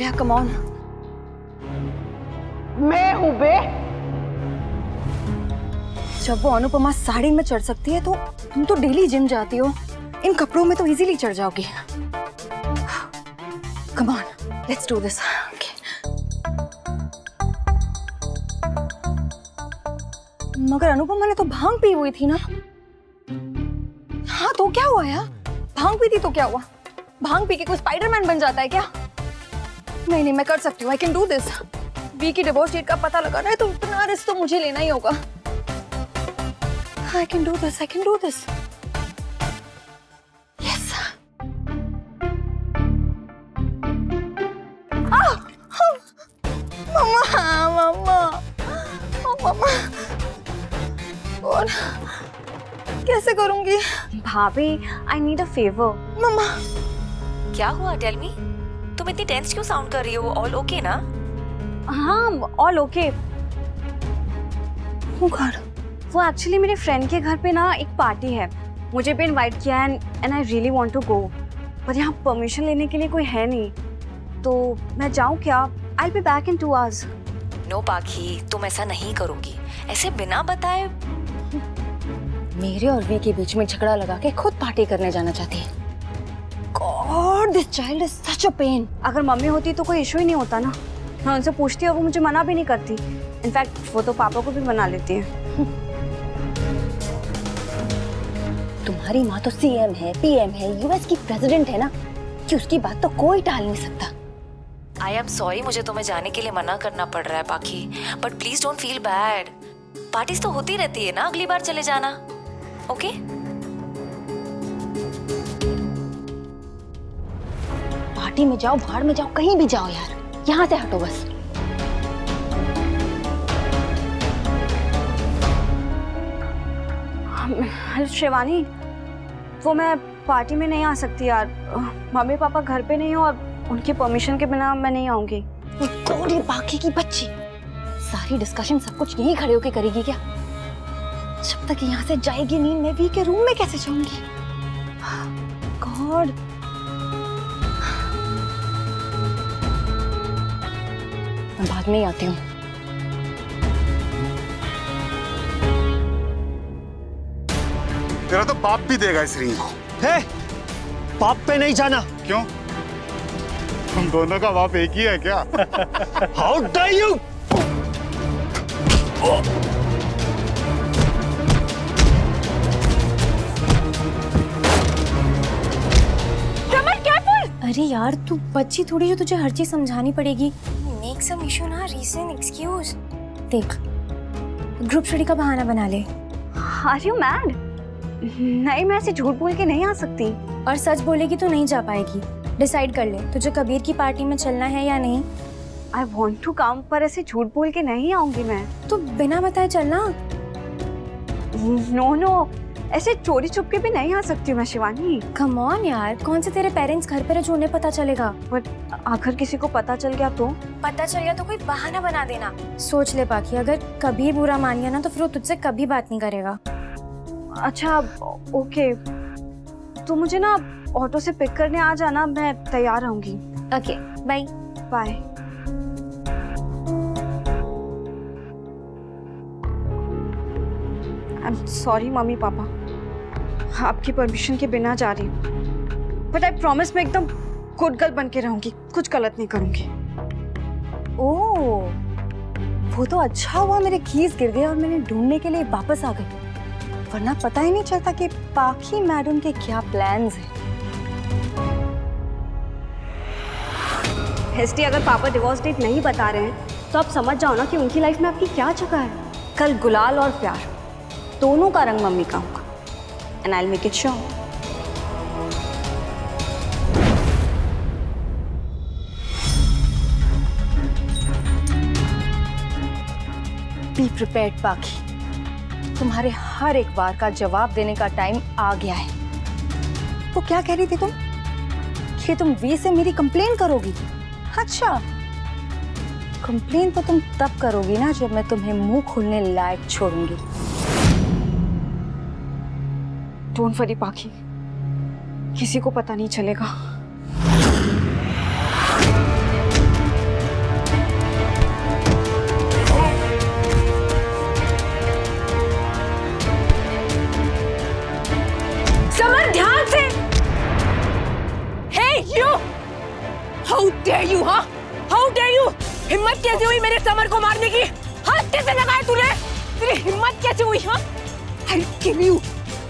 गया, come on. मैं हूं बे। जब वो अनुपमा साड़ी में चढ़ सकती है तो तुम तो डेली जिम जाती हो, इन कपड़ों में तो इजीली चढ़ जाओगी। Come on, let's do this. मगर अनुपमा ने तो भांग पी हुई थी ना। हाँ तो क्या हुआ यार, भांग पी थी तो क्या हुआ? भांग पी के कोई स्पाइडरमैन बन जाता है क्या? नहीं नहीं, मैं कर सकती हूँ, आई कैन डू दिस। वी की डिवोर्स डेट का पता लगाना है तो इतना रिस्क तो मुझे लेना ही होगा। I can do this, I can do this. Yes. मम्मा, मम्मा, और कैसे करूंगी? भाभी, I need a favor. Mama, क्या हुआ? Tell me. तुम इतनी टेंस क्यों साउंड कर रही हो? ऑल ओके ना? हाँ, all okay. Oh God. वो एक्चुअली मेरे फ्रेंड के घर पे ना एक पार्टी है, मुझे भी इनवाइट किया है and I really want to go, पर यहाँ परमिशन लेने के लिए कोई है नहीं, तो मैं जाऊँ क्या? I will be back in 2 hours. No Pakhi, तुम ऐसा नहीं करोगी, ऐसे बिना बताए। मेरे और वी के बीच में झगड़ा लगा के खुद पार्टी करने जाना चाहती है। God, this child is such a pain. अगर मम्मी होती तो कोई इशू ही नहीं होता ना, मैं उनसे पूछती और वो मुझे मना भी नहीं करती, इनफैक्ट वो तो पापा को भी मना लेती है। तुम्हारी माँ तो सीएम है, पीएम है, यूएस की प्रेसिडेंट है ना, कि उसकी बात तो कोई टाल नहीं सकता। आई एम सॉरी, मुझे तुम्हें जाने के लिए मना करना पड़ रहा है पाखी, but please don't feel bad. Parties तो होती रहती है ना, अगली बार चले जाना, ओके? पार्टी में जाओ, भाड़ में जाओ, कहीं भी जाओ यार, यहाँ से हटो बस। हेलो शिवानी, वो मैं पार्टी में नहीं आ सकती यार, मम्मी पापा घर पे नहीं हो और उनकी परमिशन के बिना मैं नहीं आऊंगी। थोड़ी बाकी की बच्ची सारी डिस्कशन सब कुछ यहीं खड़े होके करेगी क्या? जब तक यहाँ से जाएगी नहीं, मैं वी के रूम में कैसे जाऊंगी? गॉड, मैं बाद में ही आती हूँ। तेरा तो बाप भी देगा इस रिंग को। है, बाप पे नहीं जाना। क्यों? हम दोनों का बाप एक ही है क्या? How dare you! अरे यार, तू बच्ची थोड़ी जो तुझे हर चीज समझानी पड़ेगी। मेक सम इशू ना, रीजन, एक्सक्यूज। देख, ग्रुप स्टडी का बहाना बना ले। Are you mad? नहीं, मैं ऐसे झूठ बोल के नहीं आ सकती। और सच बोलेगी तो नहीं जा पाएगी। डिसाइड कर ले, तुझे कबीर की पार्टी में चलना है या नहीं। आई वॉन्ट टू कम, पर ऐसे झूठ बोल के नहीं आऊंगी मैं। तो बिना बताए चलना। नो नो, ऐसे चोरी छुप के भी नहीं आ सकती मैं शिवानी। कम ऑन यार, कौन से तेरे पेरेंट्स घर पर है जो उन्हें पता चलेगा? बट आखिर किसी को पता चल गया तो? पता चल गया तो कोई बहाना बना देना। सोच ले पाखी, अगर कबीर बुरा मान गया ना तो फिर वो तुझसे कभी बात नहीं करेगा। अच्छा ओके, तो मुझे ना ऑटो से पिक करने आ जाना, मैं तैयार रहूंगी। Okay, bye bye. I am sorry mummy papa, आपकी परमिशन के बिना जा रही हूँ, बट आई प्रॉमिस मैं एकदम गुड गर्ल बन के रहूंगी, कुछ गलत नहीं करूंगी। ओह, वो तो अच्छा हुआ मेरे कीज गिर गए और मैंने ढूंढने के लिए वापस आ गई, वरना पता ही नहीं चलता कि पाखी मैडम के क्या प्लान्स हैं। हेस्टी, अगर पापा डिवोर्स डेट नहीं बता रहे हैं तो आप समझ जाओ ना कि उनकी लाइफ में आपकी क्या जगह है। कल गुलाल और प्यार दोनों का रंग मम्मी का होगा, and I will make it sure. Be prepared पाखी, तुम्हारे हर एक बार का जवाब देने का टाइम आ गया है। वो क्या कह रही थी तुम कि तुम वी से मेरी कंप्लेन करोगी? अच्छा, कंप्लेन तो तुम तब करोगी ना जब मैं तुम्हें मुंह खोलने लायक छोड़ूंगी। डोंट वरी पाखी, किसी को पता नहीं चलेगा। हाउ डेयर यू, हाँ? How dare you? हिम्मत कैसे हुई मेरे समर को मारने की? हाथ कैसे लगाया तूने? तेरी हिम्मत कैसे हुई, हाँ? I'll kill you.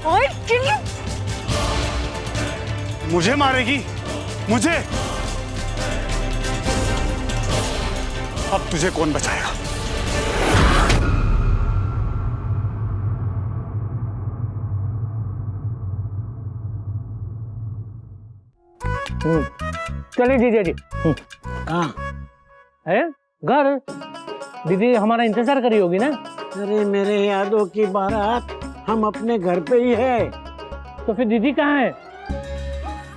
I'll kill you. मुझे मारेगी? मुझे? अब तुझे कौन बचाएगा? चलिए जीजा जी। कहाँ? है घर। दीदी हमारा इंतजार करी होगी ना। अरे मेरे यादों की बारात, हम अपने घर पे ही है। तो फिर दीदी कहाँ है?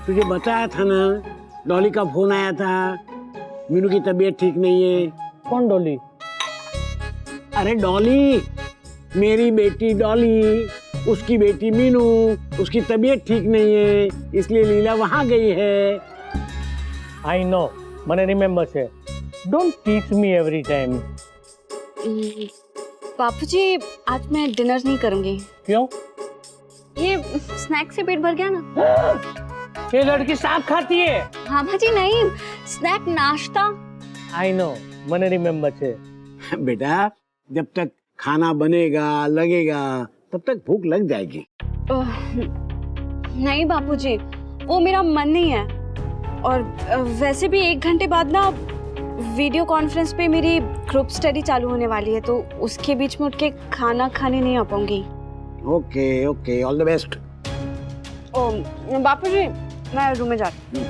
तुझे बताया था ना, डॉली का फोन आया था, मीनू की तबीयत ठीक नहीं है। कौन डॉली? अरे डॉली, मेरी बेटी डॉली, उसकी बेटी मीनू, उसकी तबीयत ठीक नहीं है, इसलिए लीला वहाँ गई है। आई नो, मैंने रिमेम्बर से। Don't teach me every time. Bapuji, आज मैं डिनर नहीं करूंगी। क्यों? ये स्नैक से पेट भर गया ना। ये लड़की साग खाती है। हाँ भाजी, नहीं, स्नैक नाश्ता। आई नो, मैंने रिमेम्बर से। बेटा, जब तक खाना बनेगा लगेगा तब तक भूख लग जाएगी। नहीं बापूजी, वो मेरा मन नहीं है। और वैसे भी 1 घंटे बाद ना वीडियो कॉन्फ्रेंस पे मेरी ग्रुप स्टडी चालू होने वाली है, तो उसके बीच में उठ के खाना खाने नहीं आ पाऊंगी। Okay okay, all the best. Bapuji, मैं रूम में जाती हूँ।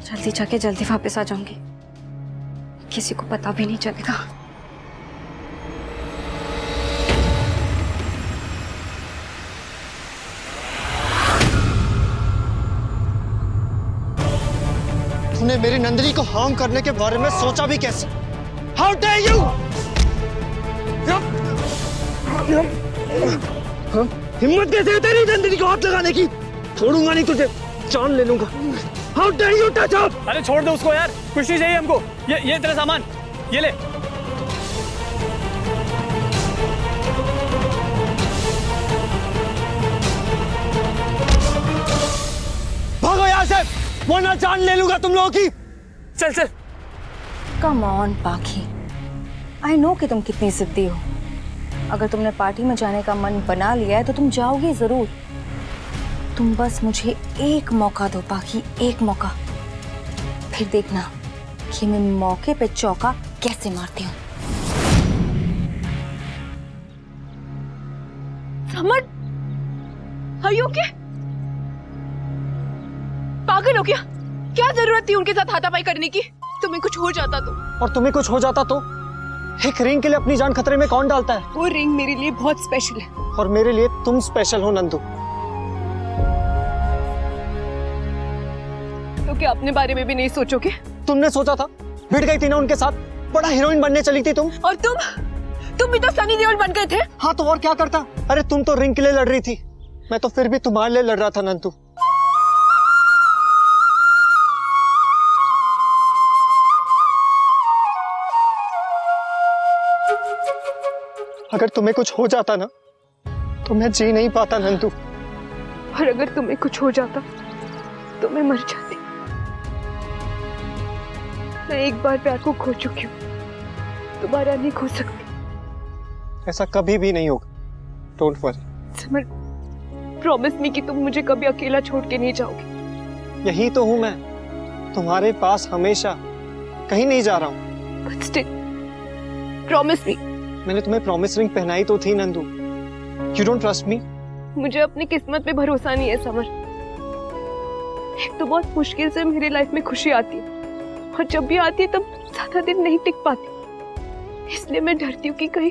जल्दी जाके जल्दी वापस आ जाऊंगी, किसी को पता भी नहीं चलेगा। तूने मेरी नंदिनी को हार्म करने के बारे में सोचा भी कैसे? How dare you! हिम्मत कैसे है तेरी नंदिनी को हाथ लगाने की? छोड़ूंगा नहीं तुझे, जान ले लूंगा। How dare you touch up! अरे छोड़ दो उसको यार, कुछ नहीं चाहिए हमको। ये तेरा सामान, ये ले। भागो यहाँ से, वरना जान ले लूंगा तुम लोगों की। चल चल। कम ऑन पाखी, आई नो कि तुम कितनी जिद्दी हो। अगर तुमने पार्टी में जाने का मन बना लिया है तो तुम जाओगी जरूर। तुम बस मुझे एक मौका दो पाखी, एक मौका। फिर देखना कि मैं मौके पे चौका कैसे मारती हूँ। Summer, are you okay? पागल हो क्या? क्या जरूरत थी उनके साथ हाथापाई करने की? तुम्हें कुछ हो जाता तो? और तुम्हें कुछ हो जाता तो? एक रिंग के लिए अपनी जान खतरे में कौन डालता है? वो रिंग मेरे लिए बहुत स्पेशल है। और मेरे लिए तुम स्पेशल हो नंदू। तो क्या अपने बारे में भी नहीं सोचोगे? तुमने सोचा था, भिड़ गई थी ना उनके साथ, बड़ा हीरोइन बनने चली थी तुम। और तुम भी तो सनी देओल बन गए थे। हाँ तो और क्या करता? अरे तुम तो रिंग के लिए लड़ रही थी, मैं तो फिर भी तुम्हारे लिए लड़ रहा था नंदू। अगर तुम्हें कुछ हो जाता ना तो मैं जी नहीं पाता नंदू। और अगर तुम्हें कुछ हो जाता तो मैं मर जाती। मैं एक बार प्यार को खो चुकी हूँ, दोबारा नहीं खो सकती। ऐसा कभी भी नहीं होगा, don't worry. Summer, promise me कि तुम मुझे कभी अकेला छोड़ के नहीं जाओगे। यही तो हूं मैं, तुम्हारे पास हमेशा, कहीं नहीं जा रहा हूँ। But still, promise me। मैंने तुम्हें प्रॉमिस रिंग पहनाई तो थी Nandu. You don't trust me? मुझे अपनी किस्मत पे भरोसा नहीं है समर। एक तो बहुत मुश्किल से मेरी लाइफ में खुशी आती है, और जब भी आती है तब ज्यादा दिन नहीं टिक पाती। इसलिए मैं डरती हूँ कि कहीं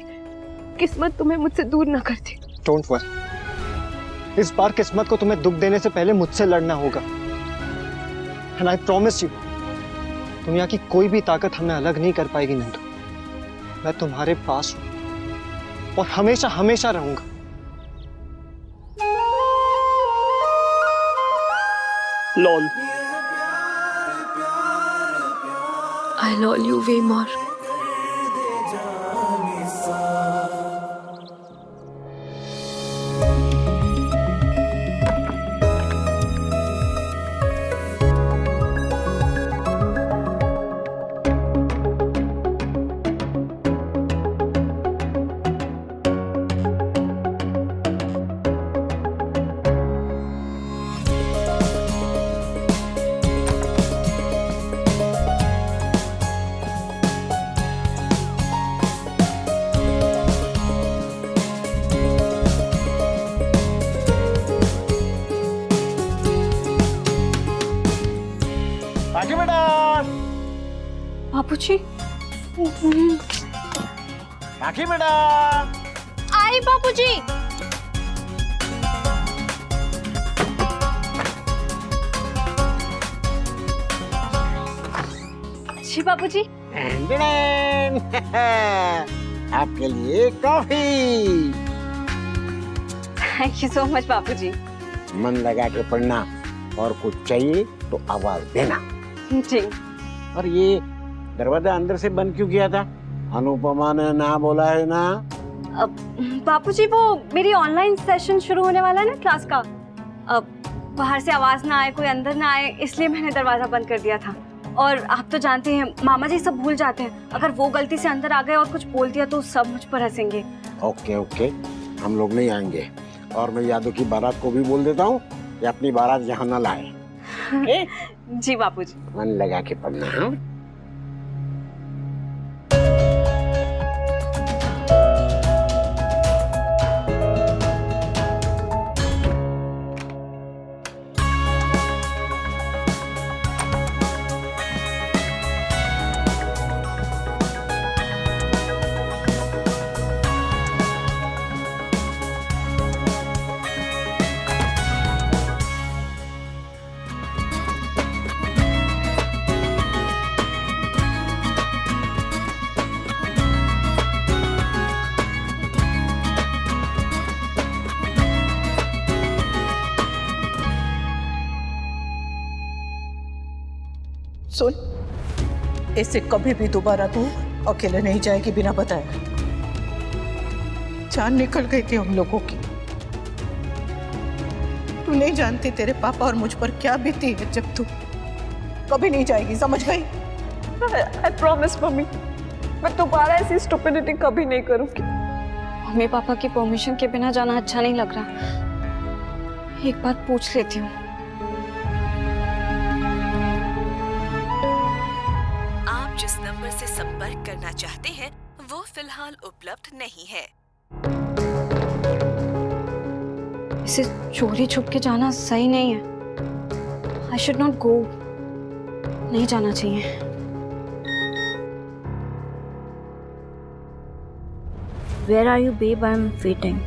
किस्मत तुम्हें मुझसे दूर ना कर दे। डोंट वरी, इस बार किस्मत को तुम्हें दुख देने से पहले मुझसे लड़ना होगा। एंड आई प्रॉमिस यू, दुनिया की कोई भी ताकत हमें अलग नहीं कर पाएगी नंदू। मैं तुम्हारे पास हूं और हमेशा हमेशा रहूंगा। Lol. I love you way more। Bapuji. Rakhi बेटा। आई बापूजी। जी बापूजी। आपके लिए coffee. Thank you so much Bapuji. मन लगा के पढ़ना और कुछ चाहिए तो आवाज देना। जी। और ये दरवाजा अंदर से बंद क्यों किया था? अनुपमा ने ना बोला है ना? अब बापूजी वो मेरी ऑनलाइन सेशन शुरू होने वाला है ना क्लास का। अब बाहर से आवाज ना आए, कोई अंदर ना आए, इसलिए मैंने दरवाजा बंद कर दिया था। और आप तो जानते हैं मामा जी सब भूल जाते हैं, अगर वो गलती से अंदर आ गए और कुछ बोल दिया तो सब मुझ पर हंसेंगे। ओके ओके, हम लोग नहीं आएंगे। और मैं यादव की बारात को भी बोल देता हूँ कि अपनी बारात यहाँ न लाए। जी बापूजी। मन लगा के पढ़ना। हाँ? सुन, इससे कभी भी दोबारा तू अकेले नहीं जाएगी बिना बताए। जान निकल गई थी हम लोगों की। तू नहीं जानती तेरे पापा और मुझ पर क्या बीती है जब तू कभी नहीं जाएगी, समझ गई? आई प्रॉमिस मम्मी, मैं दोबारा ऐसी स्टुपिडिटी कभी नहीं करूंगी। मम्मी पापा की परमिशन के बिना जाना अच्छा नहीं लग रहा। एक बार पूछ लेती हूँ। आप जिस नंबर से संपर्क करना चाहते हैं वो फिलहाल उपलब्ध नहीं है। इसे चोरी छुप के जाना सही नहीं है। I should not go. नहीं जाना चाहिए। Where are you, babe? I'm waiting.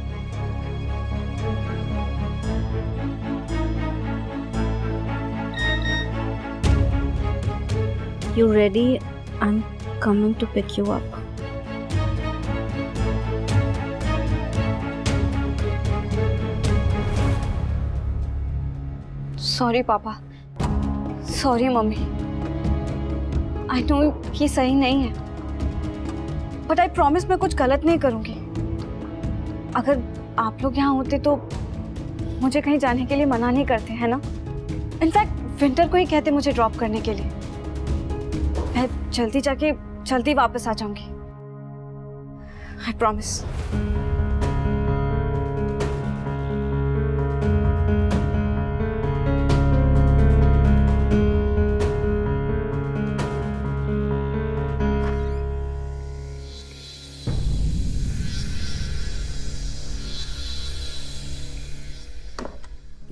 You ready? I'm coming to pick you up. Sorry, पापा. Sorry, mummy. I know ये सही नहीं है, बट आई प्रॉमिस मैं कुछ गलत नहीं करूंगी। अगर आप लोग यहाँ होते तो मुझे कहीं जाने के लिए मना नहीं करते, है ना? इनफैक्ट विंटर को ही कहते मुझे ड्रॉप करने के लिए। मैं जल्दी जाके जल्दी वापस आ जाऊंगी। I promise.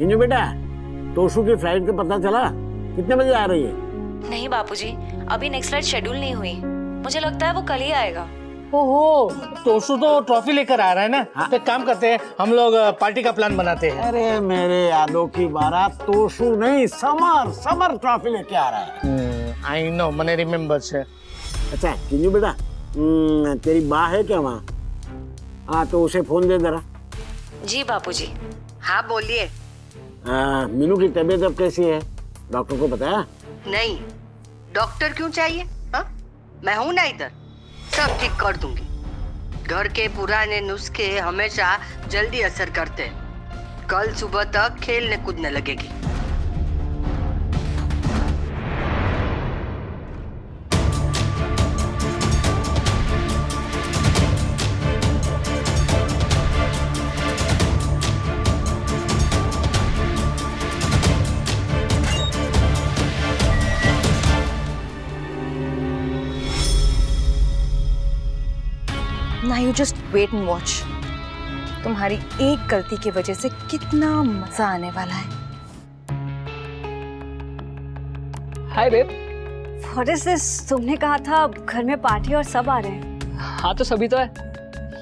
इंजू बेटा, तोशु की फ्लाइट का पता चला? कितने बजे आ रही है? नहीं बापूजी, अभी नेक्स्ट फ्लाइट शेड्यूल नहीं हुई। मुझे लगता है वो कल ही आएगा। ओहो, तोशु तो ट्रॉफी लेकर आ रहा है ना। तो एक काम करते हैं, हम लोग पार्टी का प्लान बनाते हैं। अरे मेरे यादव की बारात तोशु नहीं, समर ट्रॉफी लेके आ रहा है। आई नो, मैंने रिमेम्बर से। अच्छा किंजू बेटा, तेरी माँ है क्या वहाँ? हाँ तो उसे फोन दे जरा। जी बापूजी। हाँ बोलिए। मीनू की तबीयत अब कैसी है? डॉक्टर को बताया? नहीं, डॉक्टर क्यों चाहिए? हाँ, मैं हूं ना इधर, सब ठीक कर दूंगी। घर के पुराने नुस्खे हमेशा जल्दी असर करते हैं। कल सुबह तक खेलने कूदने लगेगी। Now you just wait and watch. तुम्हारी एक गलती की वजह से कितना मजा आने वाला है। हाय बेब। What is this? तुमने कहा था घर में पार्टी और सब आ रहे हैं। हाँ तो सभी तो है,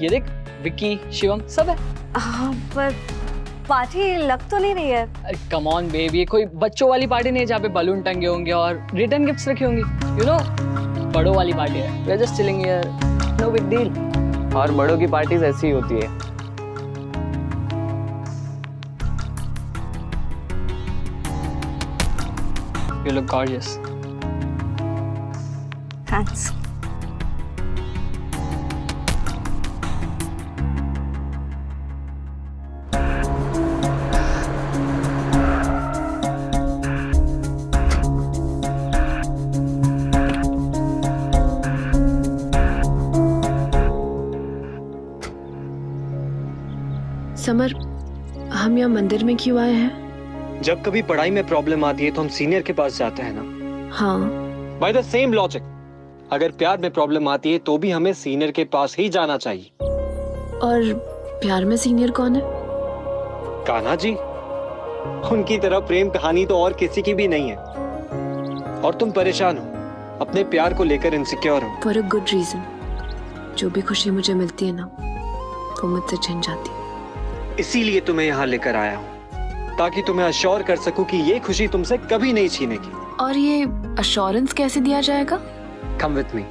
ये देख विक्की शिवम सब है। हाँ पर पार्टी लग तो नहीं रही है। अरे कम ऑन बेब, ये कोई बच्चों वाली पार्टी नहीं है जहाँ पे बलून टंगे होंगे और रिटर्न गिफ्ट्स रखी होंगी, यू नो, बड़ों वाली पार्टी है। We are just chilling here, no big deal. और बड़ों की पार्टीज ऐसी ही होती है। You look gorgeous. Thanks. Summer, हम यहाँ मंदिर में क्यों आए हैं? जब कभी पढ़ाई में प्रॉब्लम आती है तो हम सीनियर के पास जाते हैं ना। हाँ। बाय द सेम लॉजिक, अगर प्यार में प्रॉब्लम आती है तो भी हमें सीनियर के पास ही जाना चाहिए। और प्यार में सीनियर कौन है? कान्हा जी। उनकी तरह प्रेम कहानी तो और किसी की भी नहीं है। और तुम परेशान हो, अपने प्यार को लेकर इनसिक्योर हो। For a good reason. जो भी खुशी मुझे मिलती है ना, वो मुझसे छिन जाती है। इसीलिए तुम्हें यहाँ लेकर आया हूँ, ताकि तुम्हें अश्योर कर सकूं कि ये खुशी तुमसे कभी नहीं छीनेगी। और ये अश्योरेंस कैसे दिया जाएगा? Come with me.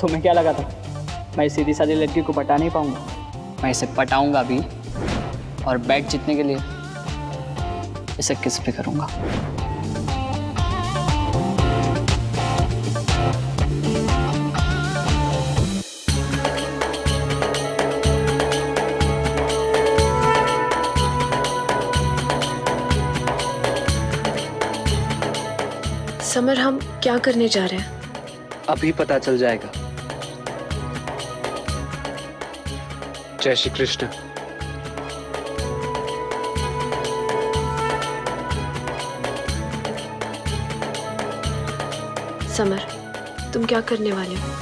तुम्हें क्या लगा था मैं सीधी सादी लड़की को पटा नहीं पाऊंगा? मैं इसे पटाऊंगा भी, और बैट जीतने के लिए इसे किस पे करूंगा। समर, हम क्या करने जा रहे हैं? अभी पता चल जाएगा। जय श्री कृष्ण। समर, तुम क्या करने वाले हो?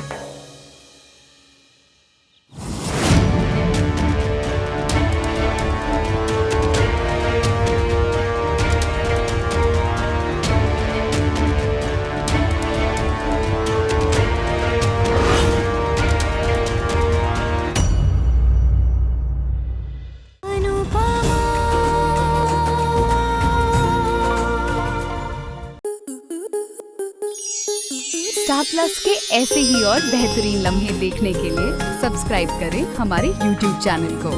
स्टार प्लस के ऐसे ही और बेहतरीन लम्हे देखने के लिए सब्सक्राइब करें हमारे YouTube चैनल को।